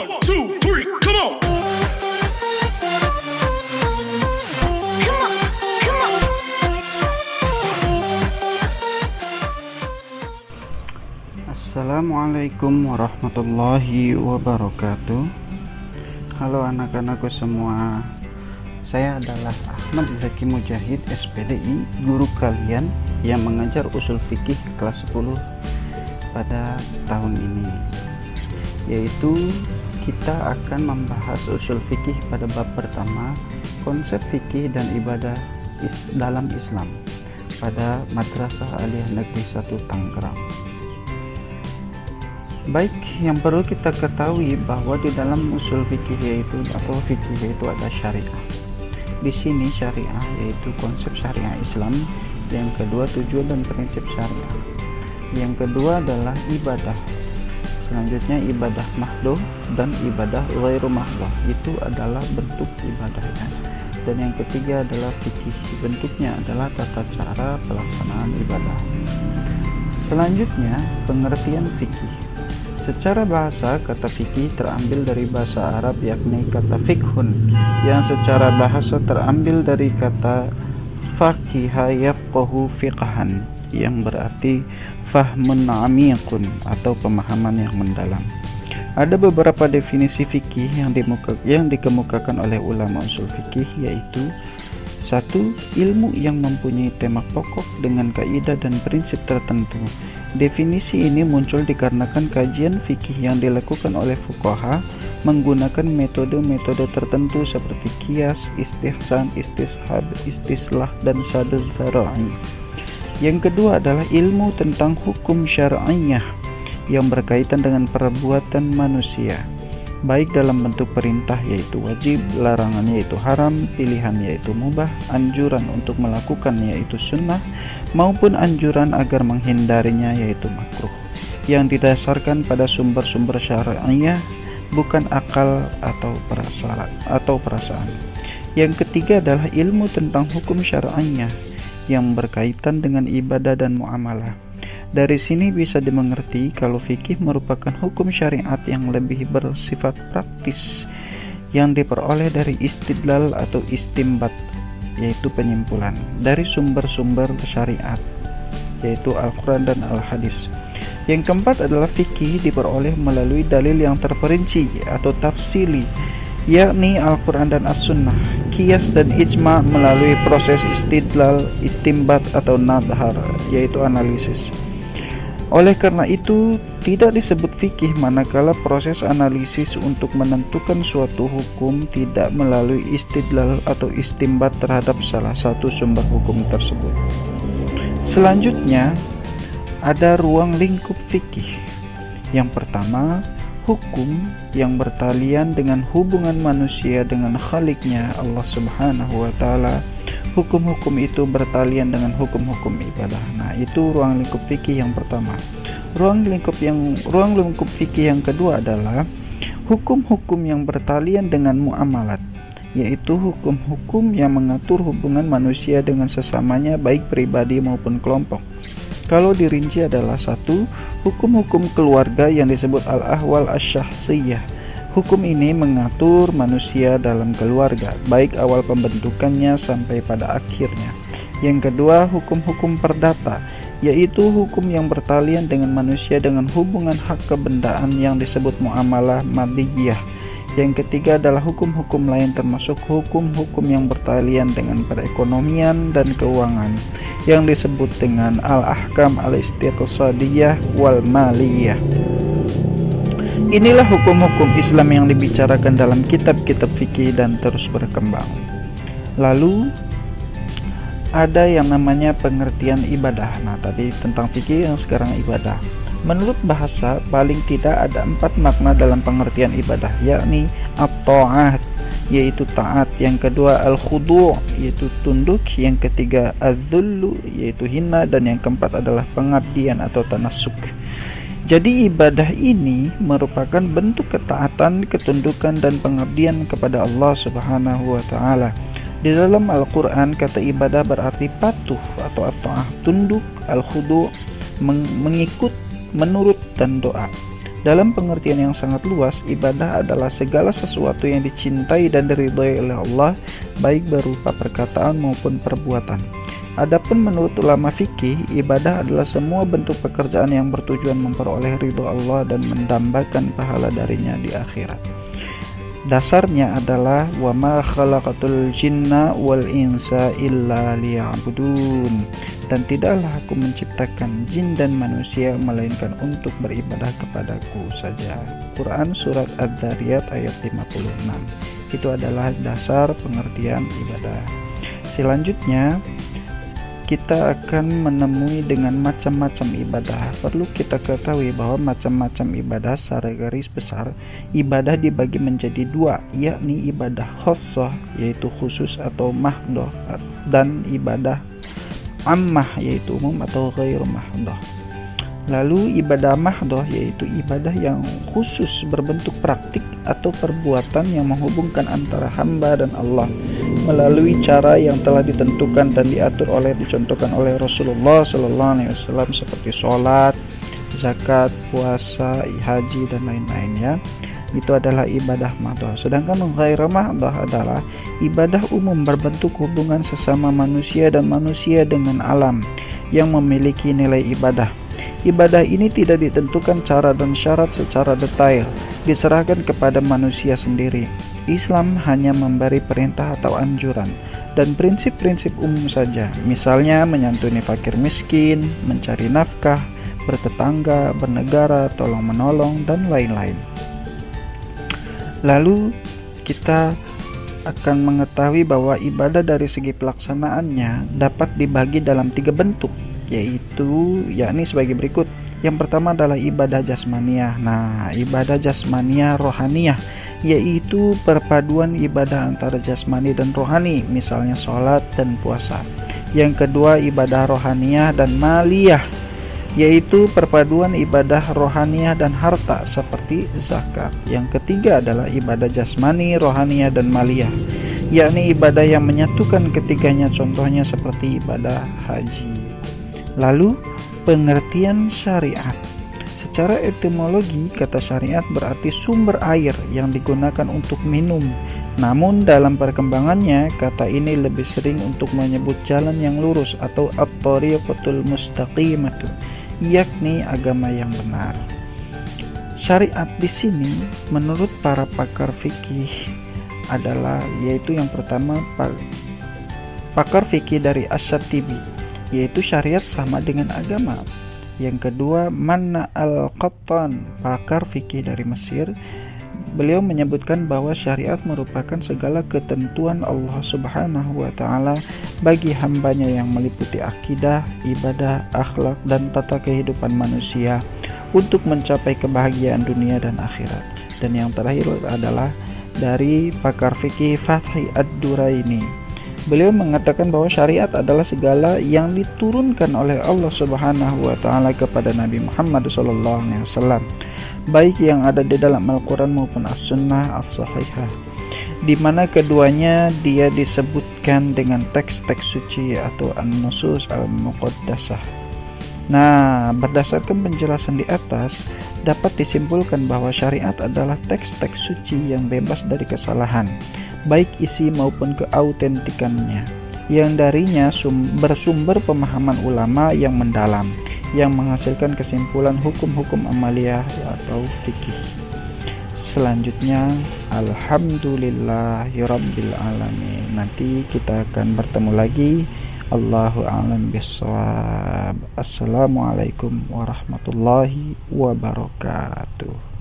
One, two, three, come on. Assalamualaikum warahmatullahi wabarakatuh. Halo anak-anakku semua, saya adalah Ahmad Zaki Mujahid SPDI, guru kalian yang mengajar usul fikih kelas 10 pada tahun ini. Yaitu kita akan membahas usul fikih pada bab pertama, konsep fikih dan ibadah dalam Islam pada Madrasah Aliyah Negeri 1 Tangerang. Baik, yang perlu kita ketahui bahwa di dalam usul fikih yaitu ada syariah. Di sini syariah yaitu konsep syariah Islam, yang kedua tujuan dan prinsip syariah, yang kedua adalah ibadah, selanjutnya ibadah mahdoh dan ibadah ghairu mahdoh, itu adalah bentuk ibadahnya, dan yang ketiga adalah fikih, bentuknya adalah tata cara pelaksanaan ibadah. Selanjutnya pengertian fikih. Secara bahasa, kata fikih terambil dari bahasa Arab yakni kata fikhun, yang secara bahasa terambil dari kata faqiha yafqahu fiqhan, yang berarti fahmun amiqun atau pemahaman yang mendalam. Ada beberapa definisi fikih yang dikemukakan oleh ulama usul fikih, yaitu 1. Ilmu yang mempunyai tema pokok dengan kaidah dan prinsip tertentu. Definisi ini muncul dikarenakan kajian fikih yang dilakukan oleh fuqaha menggunakan metode-metode tertentu seperti qiyas, istihsan, istishab, istislah, dan sadr dzara'i. Yang kedua adalah ilmu tentang hukum syar'iyah yang berkaitan dengan perbuatan manusia, baik dalam bentuk perintah yaitu wajib, larangan yaitu haram, pilihan yaitu mubah, anjuran untuk melakukan yaitu sunnah, maupun anjuran agar menghindarinya yaitu makruh, yang didasarkan pada sumber-sumber syariah, bukan akal atau perasaan. Yang ketiga adalah ilmu tentang hukum syariah yang berkaitan dengan ibadah dan muamalah. Dari sini bisa dimengerti kalau fikih merupakan hukum syariat yang lebih bersifat praktis, yang diperoleh dari istidlal atau istimbat, yaitu penyimpulan dari sumber-sumber syariat, yaitu Al-Quran dan Al-Hadis. Yang keempat adalah fikih diperoleh melalui dalil yang terperinci atau tafsili, yakni Al-Quran dan As-Sunnah, qiyas dan ijma melalui proses istidlal, istimbat atau nadhar, yaitu analisis. Oleh karena itu, tidak disebut fikih manakala proses analisis untuk menentukan suatu hukum tidak melalui istidlal atau istimbat terhadap salah satu sumber hukum tersebut. Selanjutnya, ada ruang lingkup fikih. Yang pertama, hukum yang bertalian dengan hubungan manusia dengan Khaliknya Allah Subhanahu wa Ta'ala. Hukum-hukum itu bertalian dengan hukum-hukum ibadah. Nah, itu ruang lingkup fikih yang pertama. Ruang lingkup fikih yang kedua adalah hukum-hukum yang bertalian dengan muamalat, yaitu hukum-hukum yang mengatur hubungan manusia dengan sesamanya baik pribadi maupun kelompok. Kalau dirinci adalah 1. Hukum-hukum keluarga yang disebut al-ahwal asy-syakhsiyah. Hukum ini mengatur manusia dalam keluarga, baik awal pembentukannya sampai pada akhirnya. Yang kedua, hukum-hukum perdata, yaitu hukum yang bertalian dengan manusia dengan hubungan hak kebendaan yang disebut muamalah madiyah. Yang ketiga adalah hukum-hukum lain termasuk hukum-hukum yang bertalian dengan perekonomian dan keuangan yang disebut dengan al-ahkam al-istiqsadiyah wal maliyah. Inilah hukum-hukum Islam yang dibicarakan dalam kitab-kitab fikih dan terus berkembang. Lalu ada yang namanya pengertian ibadah. Nah, tadi tentang fikih, yang sekarang ibadah. Menurut bahasa, paling tidak ada 4 makna dalam pengertian ibadah, yakni at-ta'at, yaitu taat. Yang kedua al-khudu', yaitu tunduk. Yang ketiga az-zullu, yaitu hina. Dan yang keempat adalah pengabdian atau tanassuk. Jadi ibadah ini merupakan bentuk ketaatan, ketundukan, dan pengabdian kepada Allah Subhanahu wa Ta'ala. Di dalam Al-Quran, kata ibadah berarti patuh atau at-ta'ah, tunduk, al-khudu', mengikut, menurut, dan doa. Dalam pengertian yang sangat luas, ibadah adalah segala sesuatu yang dicintai dan diridhai oleh Allah, baik berupa perkataan maupun perbuatan. Adapun menurut ulama fikih, ibadah adalah semua bentuk pekerjaan yang bertujuan memperoleh ridho Allah dan mendambakan pahala darinya di akhirat. Dasarnya adalah wa ma khalaqatul jinna wal insa illa liya'budun, dan tidaklah aku menciptakan jin dan manusia melainkan untuk beribadah kepadaku saja. Quran surat Ad-Dariyat ayat 56. Itu adalah dasar pengertian ibadah. Selanjutnya kita akan menemui dengan macam-macam ibadah. Perlu kita ketahui bahwa macam-macam ibadah secara garis besar, ibadah dibagi menjadi dua, yakni ibadah khassah yaitu khusus atau mahdhah, dan ibadah ammah yaitu umum atau ghairu mahdhah. Lalu ibadah mahdhah yaitu ibadah yang khusus berbentuk praktik atau perbuatan yang menghubungkan antara hamba dan Allah melalui cara yang telah ditentukan dan dicontohkan oleh Rasulullah SAW seperti sholat, zakat, puasa, haji dan lain-lainnya. Itu adalah ibadah mahdhah. Sedangkan ghairu mahdhah adalah ibadah umum berbentuk hubungan sesama manusia dan manusia dengan alam yang memiliki nilai ibadah. Ibadah ini tidak ditentukan cara dan syarat secara detail, diserahkan kepada manusia sendiri. Islam hanya memberi perintah atau anjuran dan prinsip-prinsip umum saja, misalnya menyantuni fakir miskin, mencari nafkah, bertetangga, bernegara, tolong-menolong, dan lain-lain. Lalu kita akan mengetahui bahwa ibadah dari segi pelaksanaannya dapat dibagi dalam 3 bentuk, yakni sebagai berikut. Yang pertama adalah ibadah jasmaniyah. Nah, ibadah jasmaniyah rohaniyah yaitu perpaduan ibadah antara jasmani dan rohani, misalnya sholat dan puasa. Yang kedua ibadah rohaniyah dan maliyah, yaitu perpaduan ibadah rohaniyah dan harta seperti zakat. Yang ketiga adalah ibadah jasmani, rohaniyah dan maliyah, yakni ibadah yang menyatukan ketiganya, contohnya seperti ibadah haji. Lalu pengertian syariat. Secara etimologi, kata syariat berarti sumber air yang digunakan untuk minum. Namun dalam perkembangannya, kata ini lebih sering untuk menyebut jalan yang lurus atau at-thariqatul mustaqimatu, yakni agama yang benar. Syariat di sini menurut para pakar fikih adalah yaitu yang pertama pakar fikih dari Asy-Syatibi, yaitu syariat sama dengan agama. Yang kedua Manna al-Qattan, pakar fikih dari Mesir. Beliau menyebutkan bahwa syariat merupakan segala ketentuan Allah Subhanahu wa Ta'ala bagi hambanya yang meliputi akidah, ibadah, akhlak, dan tata kehidupan manusia untuk mencapai kebahagiaan dunia dan akhirat. Dan yang terakhir adalah dari pakar fikih Fathi Ad-Duraini. Beliau mengatakan bahwa syariat adalah segala yang diturunkan oleh Allah Subhanahu wa Ta'ala kepada Nabi Muhammad SAW, baik yang ada di dalam Al-Quran maupun As-Sunnah As-Sahihah, di mana keduanya dia disebutkan dengan teks-teks suci atau An-Nusus Al-Muqaddasah. Nah, berdasarkan penjelasan di atas, dapat disimpulkan bahwa syariat adalah teks-teks suci yang bebas dari kesalahan, baik isi maupun keautentikannya, yang darinya bersumber pemahaman ulama yang mendalam, yang menghasilkan kesimpulan hukum-hukum amaliyah atau fikih. Selanjutnya, alhamdulillahirabbil alamin. Nanti kita akan bertemu lagi. Allahu a'lam bishawab. Assalamualaikum warahmatullahi wabarakatuh.